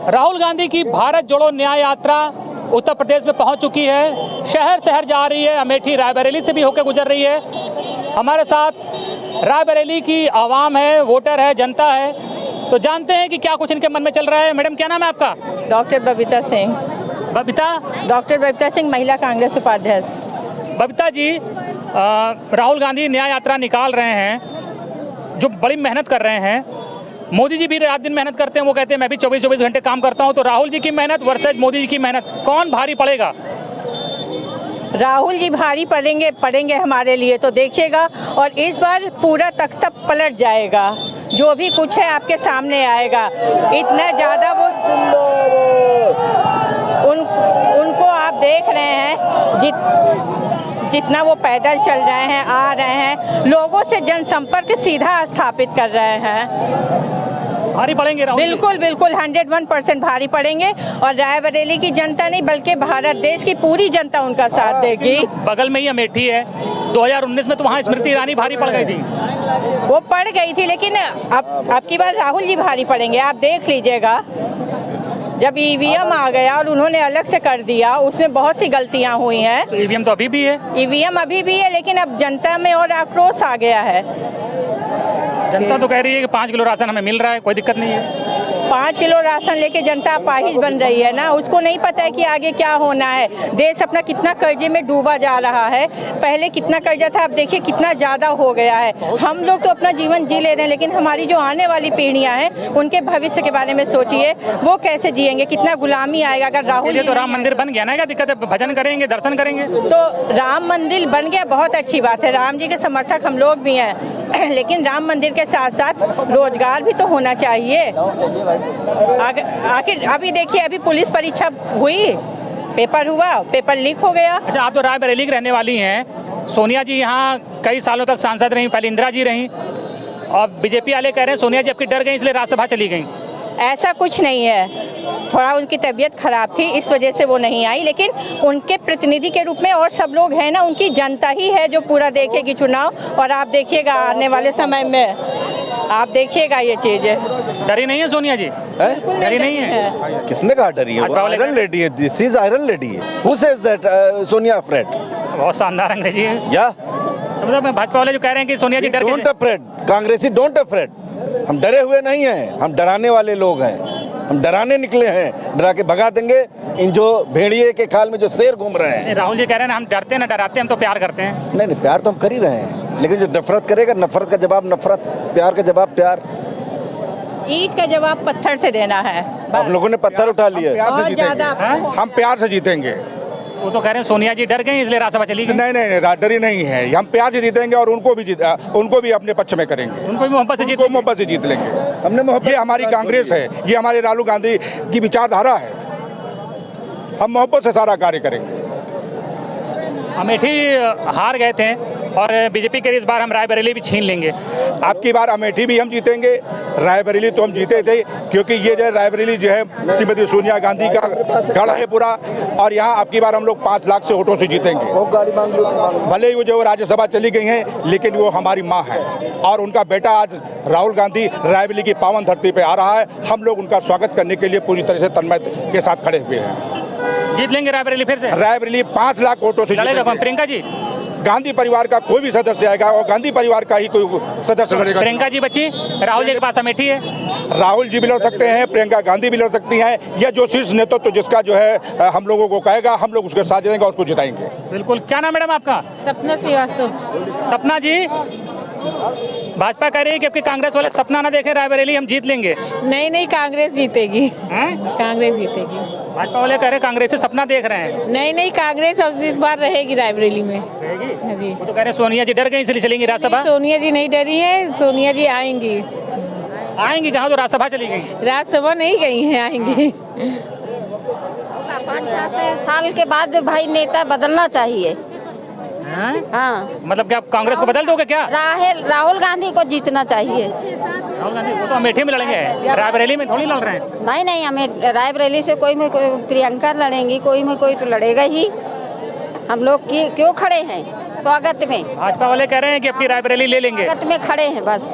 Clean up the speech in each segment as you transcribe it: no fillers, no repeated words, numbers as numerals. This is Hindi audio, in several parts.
राहुल गांधी की भारत जोड़ो न्याय यात्रा उत्तर प्रदेश में पहुंच चुकी है। शहर शहर जा रही है, अमेठी रायबरेली से भी होकर गुजर रही है। हमारे साथ रायबरेली की आवाम है, वोटर है, जनता है, तो जानते हैं कि क्या कुछ इनके मन में चल रहा है। मैडम, क्या नाम है आपका? डॉक्टर बबीता सिंह। बबीता? डॉक्टर बबीता सिंह, महिला कांग्रेस उपाध्यक्ष। बबीता जी, राहुल गांधी न्याय यात्रा निकाल रहे हैं, जो बड़ी मेहनत कर रहे हैं। मोदी जी भी रात दिन मेहनत करते हैं, वो कहते हैं मैं भी 24-24 घंटे काम करता हूं। तो राहुल जी की मेहनत वर्सेज मोदी जी की मेहनत, कौन भारी पड़ेगा? राहुल जी भारी पड़ेंगे हमारे लिए, तो देखिएगा। और इस बार पूरा तख्ता पलट जाएगा, जो भी कुछ है आपके सामने आएगा। इतना ज़्यादा वो उनको आप देख रहे हैं, जितना वो पैदल चल रहे हैं, आ रहे हैं, लोगों से जनसंपर्क सीधा स्थापित कर रहे हैं। भारी पड़ेंगे राहुल? बिल्कुल बिल्कुल 101% भारी पड़ेंगे। और रायबरेली की जनता नहीं बल्कि भारत देश की पूरी जनता उनका साथ देगी। बगल में ही अमेठी है। 2019 में तो वहाँ स्मृति ईरानी भारी पड़ गई थी। वो पड़ गई थी, लेकिन अब की बार राहुल जी भारी पड़ेंगे। आप देख लीजिएगा, जब ईवीएम आ गया और उन्होंने अलग से कर दिया, उसमें बहुत सी गलतियां हुई हैं। तो ईवीएम तो अभी भी है? ईवीएम अभी भी है, लेकिन अब जनता में और आक्रोश आ गया है। जनता तो कह रही है कि 5 किलो राशन हमें मिल रहा है, कोई दिक्कत नहीं है। 5 किलो राशन लेके जनता अपाहिज बन रही है ना। उसको नहीं पता है कि आगे क्या होना है। देश अपना कितना कर्जे में डूबा जा रहा है। पहले कितना कर्जा था, अब देखिए कितना ज़्यादा हो गया है। हम लोग तो अपना जीवन जी ले रहे हैं, लेकिन हमारी जो आने वाली पीढ़ियां हैं, उनके भविष्य के बारे में सोचिए, वो कैसे जिएंगे, कितना गुलामी आएगा। अगर राहुल तो राम मंदिर बन गया ना, क्या दिक्कत है? भजन करेंगे, दर्शन करेंगे। तो राम मंदिर बन गया, बहुत अच्छी बात है। राम जी के समर्थक हम लोग भी हैं, लेकिन राम मंदिर के साथ साथ रोजगार भी तो होना चाहिए। आखिर अभी देखिए, अभी पुलिस परीक्षा हुई, पेपर हुआ, पेपर लीक हो गया। अच्छा, आप तो रायबरेली की रहने वाली हैं। सोनिया जी यहाँ कई सालों तक सांसद रहीं, पहले इंदिरा जी रहीं, और बीजेपी वाले कह रहे हैं सोनिया जी आपकी डर गई इसलिए राज्यसभा चली गई। ऐसा कुछ नहीं है, थोड़ा उनकी तबीयत खराब थी, इस वजह से वो नहीं आई। लेकिन उनके प्रतिनिधि के रूप में और सब लोग हैं ना, उनकी जनता ही है जो पूरा देखेगी चुनाव। और आप देखिएगा आने वाले समय में, आप देखिएगा ये चीज़। डरी नहीं है सोनिया जी? डरी नहीं है? किसने कहा डरी है? वो आयरन लेडी है। दिस इज आयरन लेडी है। Who says that Sonia afraid? बहुत शानदार अंग्रेजी है। या मतलब भाजपा वाले जो कह रहे हैं कि सोनिया जी डर, डोंट अफ्रेड, कांग्रेसी डोंट अफ्रेड। हम डरे हुए नहीं हैं, हम डराने वाले लोग हैं। हम डराने निकले हैं, डरा के भगा देंगे इन जो भेड़िए के खाल में जो शेर घूम रहे हैं। राहुल जी कह रहे हैं हम डरते ना डराते, हम तो प्यार करते हैं। नहीं, प्यार तो हम कर ही रहे हैं, लेकिन जो नफरत करेगा, नफरत का जवाब नफरत, प्यार का जवाब प्यार। ईंट का जवाब पत्थर से देना है। आप लोगों ने पत्थर उठा लिए। बहुत ज्यादा। हम प्यार से जीतेंगे। वो तो कह रहे हैं सोनिया जी डर गई इसलिए राज्यसभा चली गई। नहीं, डरी नहीं है। हम प्यार से जीतेंगे और उनको भी अपने पक्ष में करेंगे। उनको भी मोहब्बत से जीत लेंगे। ये हमारी कांग्रेस है, ये हमारे राहुल गांधी की विचारधारा है। हम मोहब्बत से सारा कार्य करेंगे। अमेठी हार गए थे और बीजेपी के इस बार हम रायबरेली भी छीन लेंगे। आपकी बार अमेठी भी हम जीतेंगे, रायबरेली तो हम जीते थे, क्योंकि ये जो रायबरेली जो है श्रीमती सोनिया गांधी का गढ़ है पूरा। और यहाँ आपकी बार हम लोग 5 लाख से वोटों से जीतेंगे। भले ही वो जो राज्यसभा चली गई हैं, लेकिन वो हमारी माँ है और उनका बेटा आज राहुल गांधी रायबरेली की पावन धरती पे आ रहा है। हम लोग उनका स्वागत करने के लिए पूरी तरह से तन्मय के साथ खड़े हुए हैं। जीत लेंगे रायबरेली फिर से? रायबरेली 5 लाख वोटों से लड़ेगा कौन? प्रियंका जी? गांधी परिवार का कोई भी सदस्य आएगा और गांधी परिवार का ही कोई सदस्य लड़ेगा। प्रियंका जी बची, राहुल जी के पास अमेठी है। राहुल जी भी लड़ सकते हैं, प्रियंका गांधी भी लड़ सकती हैं। यह जो शीर्ष नेतृत्व जिसका जो है हम लोगों को कहेगा, हम लोग उसके साथ जाएंगे और उसको जिताएंगे। बिल्कुल। क्या नाम मैडम आपका? सपना श्रीवास्तव। सपना जी, भाजपा कह रही है कि आपके कांग्रेस वाले सपना ना देखें, रायबरेली हम जीत लेंगे। नहीं, कांग्रेस जीतेगी। कांग्रेस जीतेगी। भाजपा वाले कह रहे हैं कांग्रेस से सपना देख रहे हैं। नहीं, कांग्रेस अब इस बार रहेगी रायबरेली में। रहेगी जी। वो तो कह रहे हैं सोनिया जी डर गई इसलिए चलेंगी राज्यसभा। सोनिया जी नहीं डरी है, सोनिया जी आएंगी। कहाँ? तो राज्यसभा चली गई। राज्यसभा नहीं गई है, आएंगी। 5-6 साल के बाद भाई नेता बदलना चाहिए। हाँ, मतलब क्या कांग्रेस को बदल दोगे क्या? राहुल गांधी को जीतना चाहिए। राहुल गांधी वो तो अमेठी में लड़ेंगे, रायबरेली में थोड़ी लड़ रहे हैं। नहीं, हमें रायबरेली से कोई में कोई प्रियंका लड़ेंगी, कोई में कोई तो लड़ेगा ही। हम लोग क्यों खड़े हैं स्वागत में? भाजपा वाले कह रहे हैं कि अपनी रायबरेली ले लेंगे। स्वागत में खड़े हैं बस।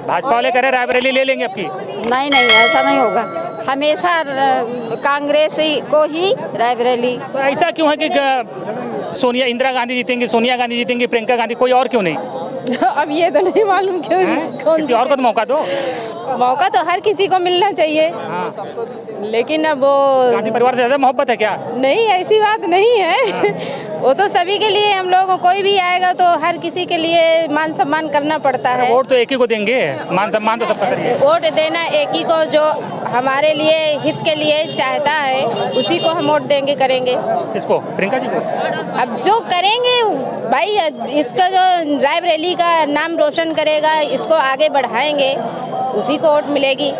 भाजपा वाले कह रहे हैं रायबरेली ले लेंगे आपकी। नहीं, ऐसा नहीं होगा। हमेशा कांग्रेस को ही रायबरेली। तो ऐसा क्यों है कि सोनिया इंदिरा गांधी जीतेंगी, सोनिया गांधी जीतेंगी, प्रियंका गांधी, कोई और क्यों नहीं? अब ये तो नहीं मालूम क्यों कौन किसी और को तो मौका दो। मौका तो हर किसी को मिलना चाहिए, लेकिन अब वो गांधी परिवार से ज्यादा मोहब्बत है क्या? नहीं, ऐसी बात नहीं है। वो तो सभी के लिए, हम लोग कोई भी आएगा तो हर किसी के लिए मान सम्मान करना पड़ता है। वोट तो एक ही को देंगे, मान सम्मान तो सबका करिए। वोट देना एक ही को, जो हमारे लिए हित के लिए चाहता है उसी को हम वोट देंगे, करेंगे। किसको? प्रियंका जी को? अब जो करेंगे भाई, इसका जो रायबरेली का नाम रोशन करेगा, इसको आगे बढ़ाएंगे, उसी को वोट मिलेगी।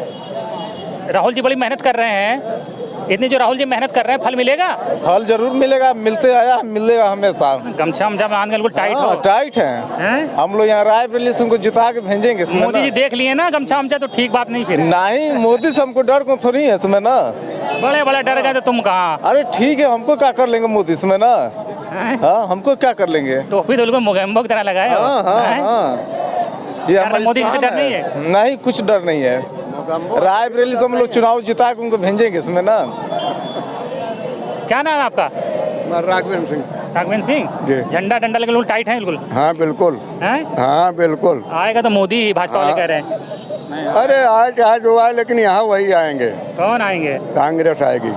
राहुल जी बड़ी मेहनत कर रहे हैं, इतनी जो राहुल जी मेहनत कर रहे हैं, फल मिलेगा? फल जरूर मिलेगा, मिलते आया, मिलेगा हमेशा। गमछा हमछा बांध के बिल्कुल टाइट हो। टाइट है। हम लोग यहाँ रायबरेली से उनको जिता के भेजेंगे इसमें। मोदी जी देख लिए ना गमछा हमछा, तो ठीक बात नहीं फिर। नहीं, मोदी से हमको डर को थोड़ी है इसमें ना। बड़े बड़े डर गए तो तुम कहाँ? अरे ठीक है, हमको क्या कर लेंगे मोदी इसमें ना। हाँ, हमको क्या कर लेंगे? टोपी तो बिल्कुल मोगैम्बो की तरह लगाए हो। ये हमारी मोदी से शान डर नहीं है? नहीं, कुछ डर नहीं है। रायबरेली से हम लोग चुनाव जिता के उनको भेजेंगे इसमें ना। क्या नाम है आपका? राघवेंद्र सिंह। राघवेंद्र सिंह जी। झंडा डंडा लेकर बिल्कुल टाइट है बिल्कुल। हाँ बिल्कुल। हैं? हाँ बिल्कुल। आएगा तो मोदी ही, भाजपा वाले कह रहे हैं। अरे आए चाहे जो आए, लेकिन यहाँ वही आएंगे। कौन आएंगे? कांग्रेस आएगी।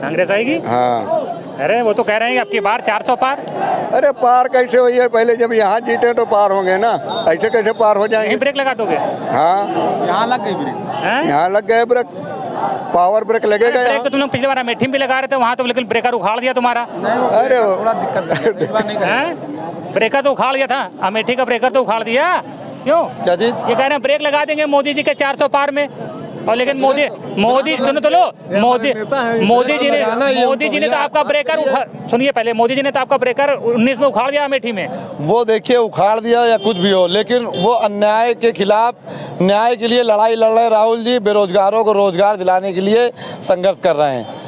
कांग्रेस आएगी? हाँ। अरे वो तो कह रहे हैं कि अब की बार 400 पार। अरे पार कैसे हुई है? पहले जब यहाँ जीते तो पार होंगे ना, ऐसे कैसे पार हो जाएंगे? यहीं ब्रेक लगा दोगे? हाँ, यहाँ लग गई ब्रेक। यहाँ लग गए ब्रेक, पावर ब्रेक लगेगा। ब्रेक तो तुम लोग पिछले बार अमेठी में भी लगा रहे थे, वहाँ तो लेकिन ब्रेकर उखाड़ दिया तुम्हारा। अरे थोड़ा दिक्कत, ब्रेकर तो उखाड़ दिया था, अमेठी का ब्रेकर तो उखाड़ दिया। क्यों? क्या चीज? ये कह रहे हैं ब्रेक लगा देंगे मोदी जी के 400 पार में, और लेकिन मोदी सुनो तो लो, मोदी जी ने तो आपका ब्रेकर सुनिए पहले, मोदी जी ने तो आपका ब्रेकर 19 में उखाड़ दिया अमेठी में। वो देखिए उखाड़ दिया या कुछ भी हो, लेकिन वो अन्याय के खिलाफ न्याय के लिए लड़ाई लड़ रहे राहुल जी। बेरोजगारों को रोजगार दिलाने के लिए संघर्ष कर रहे हैं।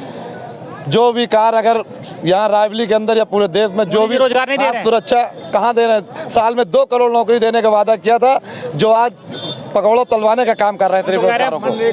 जो भी कार्य अगर यहाँ रायबरेली के अंदर या पूरे देश में जो भी रोजगार नहीं दे रहे हैं। सुरक्षा कहाँ दे रहे हैं? साल में 2 करोड़ नौकरी देने का वादा किया था, जो आज पकौड़ा तलवाने का काम कर रहे हैं।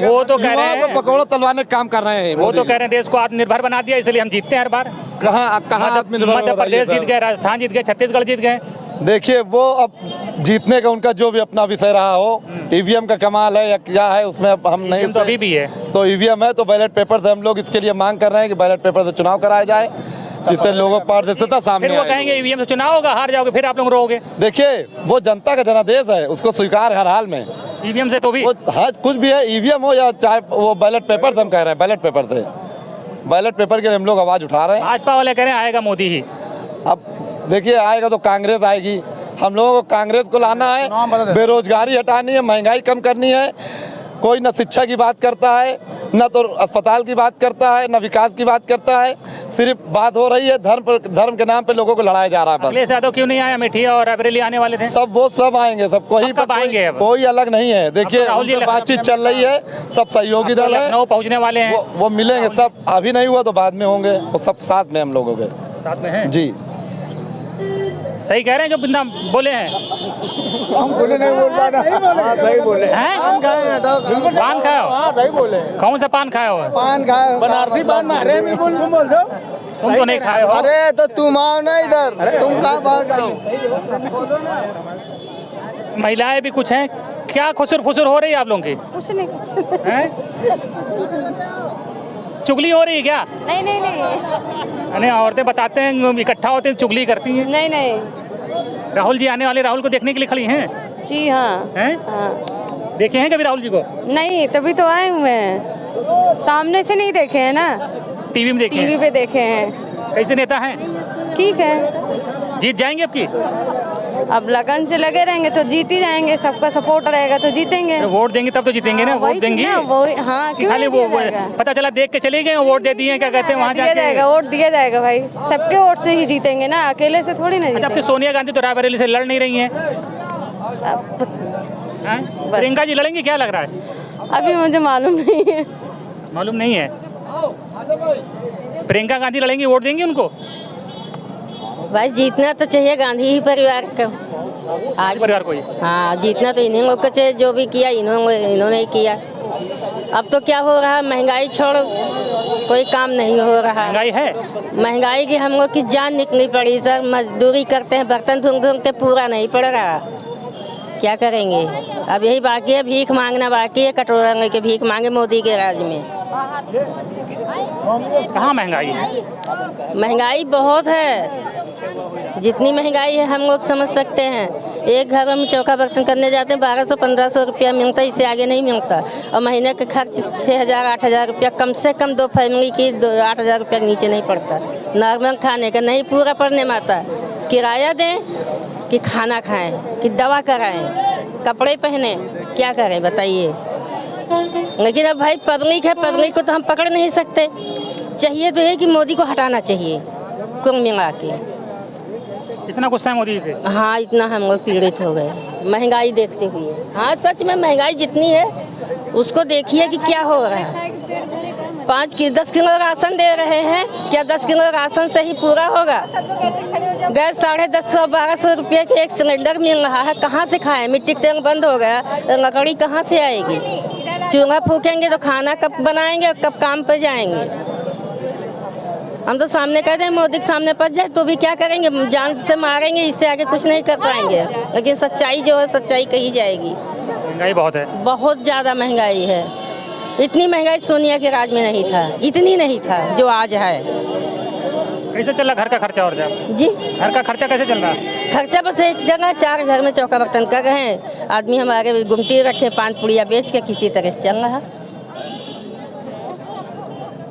वो तो कह रहे हैं पकौड़ा तलवाने का काम कर रहे हैं। वो तो कह रहे हैं देश को आत्मनिर्भर बना दिया, इसलिए हम जीतते हैं हर बार। कहाँ मध्य प्रदेश जीत गए, राजस्थान जीत गए, छत्तीसगढ़ जीत गए। देखिए वो अब जीतने का उनका जो भी अपना विषय रहा हो, ईवीएम का कमाल है या क्या है, उसमें अब हम नहीं। तो अभी भी है तो ईवीएम है, तो बैलेट पेपर से हम लोग इसके लिए मांग कर रहे हैं कि बैलेट पेपर से चुनाव कराया जाए, जिससे लोगों को पारदर्शिता सामने फिर वो कहेंगे ईवीएम से चुनाव होगा, हार जाओगे, फिर आप लोग रोगे। देखिए वो जनता का जनादेश है, उसको स्वीकार हर हाल में। ईवीएम से तो भी कुछ भी है, ईवीएम हो या चाहे वो बैलेट पेपर से, हम कह रहे हैं बैलेट पेपर से, बैलेट पेपर के लिए हम लोग आवाज उठा रहे हैं। भाजपा वाले कह रहे हैं आएगा मोदी ही। अब देखिए आएगा तो कांग्रेस आएगी। हम लोगों को कांग्रेस को लाना है, बेरोजगारी हटानी है, महंगाई कम करनी है। कोई न शिक्षा की बात करता है, न तो अस्पताल की बात करता है, न विकास की बात करता है। सिर्फ बात हो रही है धर्म के नाम पे लोगों को लड़ाया जा रहा है। अखिलेश यादव क्यों नहीं आया? अमेठी और रायबरेली आने वाले थे। सब आएंगे, सब कब आएंगे? कोई अलग नहीं है। देखिए राहुल जी बातचीत चल रही है, सब सहयोगी दल है, लखनऊ पहुंचने वाले हैं, वो मिलेंगे सब। अभी नहीं हुआ तो बाद में होंगे, वो सब साथ में हम लोगों के साथ में है जी। सही कह रहे हैं जो बिंदा बोले हैं। हम बोले नहीं बोल पाए ना। सही बोले हैं? पान खाए हो? सही बोले। कौन सा पान खाए हो? पान खाए, बनारसी पान। अरे बिल्कुल बोल दो, तुम तो नहीं खाए हो। अरे तो तुम आओ ना इधर, तुम कहाँ भाग रहे हो? महिलाएं भी कुछ हैं क्या? खुसुर फुसुर हो रही है आप लोगों की? कुछ नहीं। चुगली हो रही है क्या? नहीं। अरे औरतें बताते हैं इकट्ठा होते हैं, चुगली करती हैं। नहीं। राहुल जी आने वाले, राहुल को देखने के लिए खड़ी हैं? जी हाँ। हैं? देखे हैं कभी राहुल जी को? नहीं, तभी तो आए हुए हैं। सामने से नहीं देखे हैं ना, टीवी में देखे हैं। टीवी पे देखे हैं। कैसे नेता हैं? ठीक है। जीत जाएंगे आपकी? अब लगन से लगे रहेंगे तो जीत ही जाएंगे, सबका सपोर्ट रहेगा तो जीतेंगे। तो वोट देंगे तब तो जीतेंगे ना। वोट देंगे हाँ, क्यों खाली नहीं वो दिया जाएगा? पता चला देख के चले गए, वोट दे दिए, क्या कहते हैं वहाँ दिया जाके? जाएगा, वोट दिया जाएगा भाई, सबके वोट से ही जीतेंगे ना, अकेले से थोड़ी ना अच्छा, जीतेंगे। आपकी सोनिया गांधी तो रायबरेली से लड़ नहीं रही हैं। प्रियंका जी लड़ेंगी क्या लग रहा है? अभी मुझे मालूम नहीं है। मालूम नहीं है। प्रियंका गांधी लड़ेंगी, वोट देंगी उनको? भाई जीतना तो चाहिए गांधी ही परिवार का, आज परिवार को ही। हाँ जीतना तो इन्हीं लोग को चाहिए, जो भी किया इन्होंने ही किया। अब तो क्या हो रहा है, महंगाई छोड़ कोई काम नहीं हो रहा। महंगाई है, महंगाई की हम लोग की जान निकली पड़ी सर। मजदूरी करते हैं, बर्तन धुल के पूरा नहीं पड़ रहा, क्या करेंगे। अब यही बाकी है, भीख मांगना बाकी है, कटोरा लेके भीख मांगे मोदी के राज में। कहाँ महंगाई है? महंगाई बहुत है, जितनी महंगाई है हम लोग समझ सकते हैं। एक घर में चौका बर्तन करने जाते हैं 1200-1500 रुपया मिलता है, इससे आगे नहीं मिलता। और महीने का खर्च 6000-8000 रुपया, कम से कम 2 फैमिली की 8000 रुपया नीचे नहीं पड़ता। नॉर्मल खाने का नहीं पूरा पड़ने में आता। किराया दें कि खाना खाएं कि दवा कराएं, कपड़े पहने, क्या करें बताइए। लेकिन अब भाई पब्लिक है, पब्लिक को तो हम पकड़ नहीं सकते। चाहिए तो है कि मोदी को हटाना चाहिए कुल मिला के। इतना गुस्सा है मोदी से? हाँ, इतना हम लोग पीड़ित हो गए महंगाई देखते हुए। हाँ सच में महंगाई जितनी है उसको देखिए कि क्या हो रहा है। 10 किलो राशन दे रहे हैं, क्या 10 किलो राशन से ही पूरा होगा? गैस 1050-1200 रुपये के एक सिलेंडर मिल रहा है, कहाँ से खाएं? मिट्टी तेल बंद हो गया, लकड़ी कहाँ से आएगी? चूल्हा फूकेंगे तो खाना कब बनाएंगे और कब काम पर जाएंगे? हम तो सामने कहते हैं मोदी के सामने पड़ जाए तो भी क्या करेंगे, जान से मारेंगे, इससे आगे कुछ नहीं कर पाएंगे। लेकिन सच्चाई जो है सच्चाई कही जाएगी। महंगाई बहुत है, बहुत ज़्यादा महंगाई है। इतनी महंगाई सोनिया के राज में नहीं था, इतनी नहीं था जो आज है। कैसे चल रहा घर का खर्चा? और जी, घर का खर्चा कैसे चल रहा है? खर्चा बस एक जगह 4 घर में चौका बर्तन कर रहे हैं। आदमी हमारे गुमटी रखे, पान पुड़िया बेच के किसी तरह से चल रहा।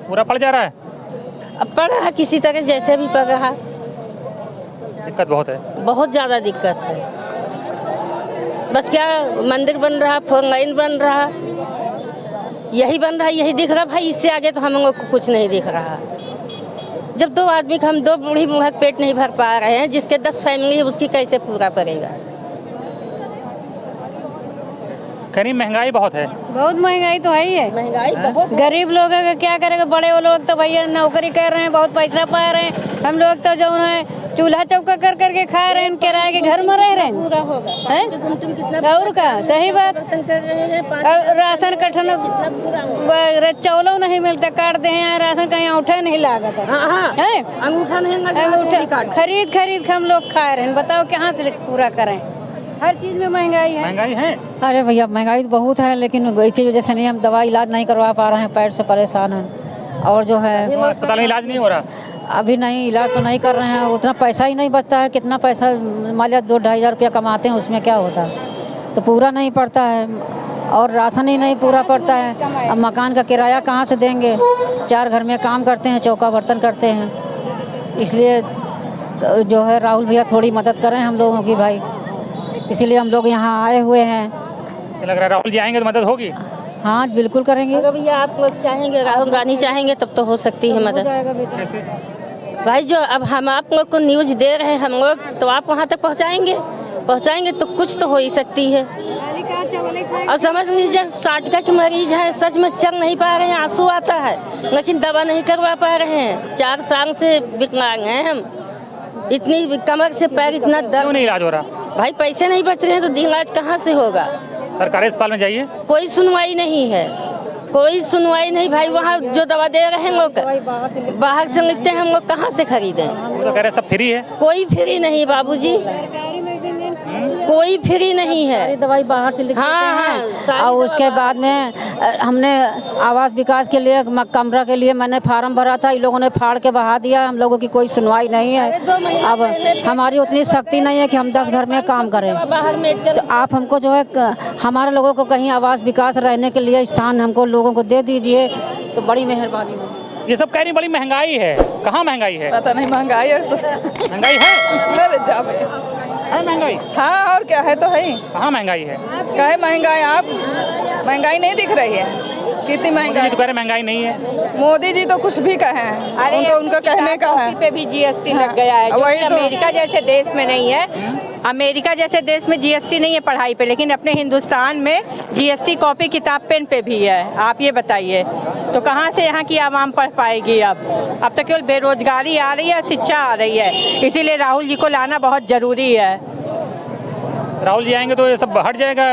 पूरा पड़ जा रहा है? अब पड़ रहा किसी तरह, जैसे भी पड़ रहा। दिक्कत बहुत है, बहुत ज़्यादा दिक्कत है। बस क्या मंदिर बन रहा, 4 लाइन बन रहा, यही बन रहा, यही दिख रहा भाई। इससे आगे तो हम लोग को कुछ नहीं दिख रहा। जब 2 आदमी का हम 2 बूढ़ी बूढ़ा पेट नहीं भर पा रहे हैं, जिसके 10 फैमिली है उसकी कैसे पूरा करेगा? कहीं महंगाई बहुत है। बहुत महंगाई तो है ही है। महंगाई बहुत। गरीब लोग का क्या करेगा? बड़े वो लोग तो भैया नौकरी कर रहे हैं, बहुत पैसा पा रहे हैं। हम लोग तो जो है चूल्हा चौका कर करके खा रहे हैं, किराए के घर में रह रहे हैं। पूरा होगा कितना और का सही बात। कर रहे हैं, राशन कठन चौलो नहीं मिलता, काट दे हैं राशन, कहीं अंगूठा नहीं लागत है। अंगूठा नहीं लगा, अंगूठा खरीद हम लोग खा रहे हैं। बताओ कहाँ से पूरा करें? हर चीज में महंगाई है। महंगाई है? अरे भैया महंगाई तो बहुत है, लेकिन इसकी वजह से नहीं, हम दवा इलाज नहीं करवा पा रहे हैं, पैर से परेशान हैं। और जो है अस्पताल में इलाज नहीं हो रहा? अभी नहीं, इलाज तो नहीं कर रहे हैं, उतना पैसा ही नहीं बचता है। कितना पैसा मान लिया 2-2.5 हज़ार रुपया कमाते हैं, उसमें क्या होता है? तो पूरा नहीं पड़ता है और राशन ही नहीं पूरा पड़ता है। अब मकान का किराया कहाँ से देंगे? 4 घर में काम करते हैं, चौका बर्तन करते हैं। इसलिए जो है राहुल भैया थोड़ी मदद करें हम लोगों की भाई, इसीलिए हम लोग यहाँ आए हुए हैं। लग रहा है राहुल जी आएंगे तो मदद होगी? हाँ बिल्कुल करेंगे। अगर भैया आप लोग चाहेंगे, राहुल गांधी चाहेंगे तब तो हो सकती है मदद। कैसे? भाई जो अब हम आप लोग को न्यूज़ दे रहे हैं हम लोग, तो आप वहाँ तक पहुँचाएंगे तो कुछ तो हो ही सकती है। और समझ लीजिए 60 का की मरीज है, सच में चल नहीं पा रहे हैं, आंसू आता है, लेकिन दवा नहीं करवा पा रहे हैं। 4 साल से विकलांग हैं हम, इतनी कमर से पैर इतना दर्द, नहीं इलाज हो रहा। भाई पैसे नहीं बच रहे हैं तो इलाज कहाँ से होगा? सरकारी अस्पताल में जाइए, कोई सुनवाई नहीं है, कोई सुनवाई नहीं भाई। वहाँ जो दवा दे रहे हैं लोग बाहर से लिखते हैं, हम लोग कहाँ से खरीदें? वो तो कह रहे सब फ्री है। कोई फ्री नहीं बाबूजी, कोई फ्री नहीं है। दवाई बाहर से लिखते हाँ, और उसके बाद में हमने आवास विकास के लिए कमरा के लिए मैंने फार्म भरा था, इन लोगों ने फाड़ के बहा दिया। हम लोगों की कोई सुनवाई नहीं है। अब हमारी उतनी शक्ति नहीं है कि हम 10 घर में काम करें। तो आप हमको जो है हमारे लोगों को कहीं आवास विकास रहने के लिए स्थान हमको लोगों को दे दीजिए, तो बड़ी मेहरबानी होगी। ये सब कह रही बड़ी महंगाई है, कहाँ महंगाई है? पता नहीं, महंगाई है। महंगाई है महंगाई? हाँ और क्या है, तो है ही। कहाँ महंगाई है? क्या है महंगाई? आप महंगाई नहीं दिख रही है? कितनी महंगाई? तो कह रहे महंगाई नहीं है। मोदी जी तो कुछ भी कहे हैं, अरे उनका कहने का है। पे भी जीएसटी लग गया है, वही तो। अमेरिका जैसे देश में नहीं है। अमेरिका जैसे देश में जीएसटी नहीं है पढ़ाई पे, लेकिन अपने हिंदुस्तान में जीएसटी कॉपी किताब पेन पे भी है। आप ये बताइए, तो कहाँ से यहाँ की आवाम पढ़ पाएगी? अब तो केवल बेरोजगारी आ रही है, शिक्षा आ रही है। इसीलिए राहुल जी को लाना बहुत ज़रूरी है। राहुल जी आएंगे तो ये सब हट जाएगा,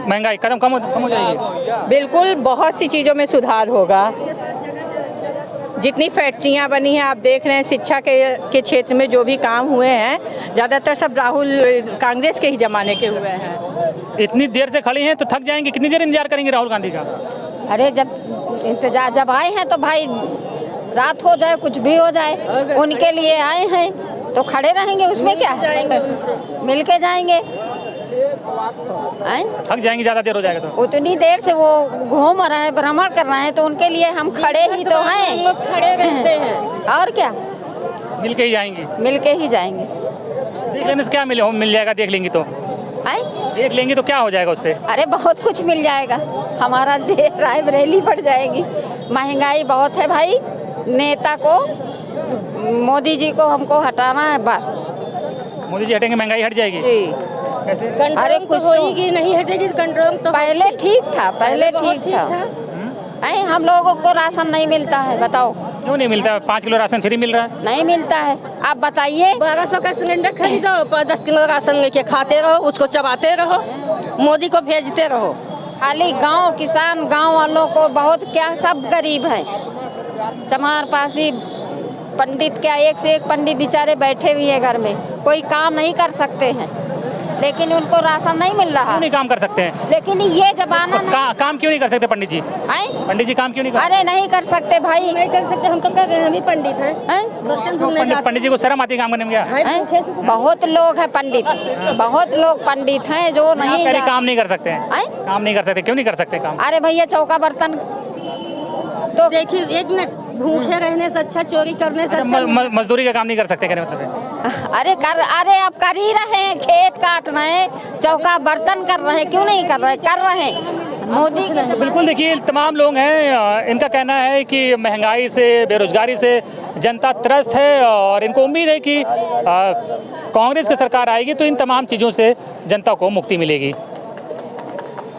महंगाई कम हो जाएगी। बिल्कुल, बहुत सी चीज़ों में सुधार होगा। जितनी फैक्ट्रियां बनी हैं आप देख रहे हैं, शिक्षा के क्षेत्र में जो भी काम हुए हैं ज़्यादातर सब राहुल कांग्रेस के ही ज़माने के हुए हैं। इतनी देर से खड़ी हैं तो थक जाएंगे, कितनी देर इंतजार करेंगे राहुल गांधी का? अरे जब आए हैं तो भाई रात हो जाए कुछ भी हो जाए, उनके लिए आए हैं तो खड़े रहेंगे, उसमें क्या है, मिल के जाएंगे। थक जाएंगे, ज़्यादा देर हो जाएगा तो। उतनी देर से वो घूम रहे हैं, भ्रमण कर रहे हैं, तो उनके लिए हम खड़े ही तो हैं, खड़े रहते हैं और क्या, मिल के ही जाएंगे। मिल के ही जाएंगे। देख लेने से क्या मिल जाएगा, देख लेंगी तो देख लेंगी तो क्या हो जाएगा उससे? अरे बहुत कुछ मिल जाएगा, हमारा रायबरेली बढ़ जाएगी। महंगाई बहुत है भाई, नेता को मोदी जी को हमको हटाना है बस। मोदी जी हटेंगे महंगाई हट जाएगी? कैसे? अरे कुछ तो होगी, नहीं हटेगी कंट्रोल तो। पहले ठीक था, पहले ठीक था। हम लोगों को राशन नहीं मिलता है, बताओ क्यों नहीं मिलता? 5 किलो राशन फ्री मिल रहा है। नहीं मिलता है, आप बताइए। 1200 का सिलेंडर खरीदो, 10 किलो राशन लेके खाते रहो, उसको चबाते रहो, मोदी को भेजते रहो। खाली गांव किसान, गांव वालों को बहुत क्या, सब गरीब हैं। चमार पासी पंडित क्या, एक से एक पंडित बेचारे बैठे हुए हैं घर में, कोई काम नहीं कर सकते हैं, लेकिन उनको राशन नहीं मिल रहा। क्यों नहीं काम कर सकते हैं? लेकिन ये जमाना काम क्यों नहीं कर सकते पंडित जी? पंडित जी काम क्यों नहीं कर? अरे नहीं कर सकते भाई, नहीं कर सकते, हम तो कर रहे हैं, हम ही पंडित हैं। पंडित जी को शर्म आती है काम करने में क्या? बहुत लोग हैं पंडित, बहुत लोग पंडित हैं जो नहीं काम नहीं कर सकते हैं। काम नहीं कर सकते, क्यों नहीं कर सकते काम? अरे भैया चौका बर्तन तो देखिए, एक मिनट, भूखे रहने से अच्छा चोरी करने से अच्छा। मजदूरी का काम नहीं कर सकते कहने मतलब? अरे आप कर ही रहे हैं, खेत काट रहे हैं, चौका बर्तन कर रहे हैं, क्यों नहीं कर रहे हैं मोदी के। बिल्कुल, देखिए तमाम लोग हैं, इनका कहना है कि महंगाई से, बेरोजगारी से जनता त्रस्त है और इनको उम्मीद है कि कांग्रेस की सरकार आएगी तो इन तमाम चीज़ों से जनता को मुक्ति मिलेगी।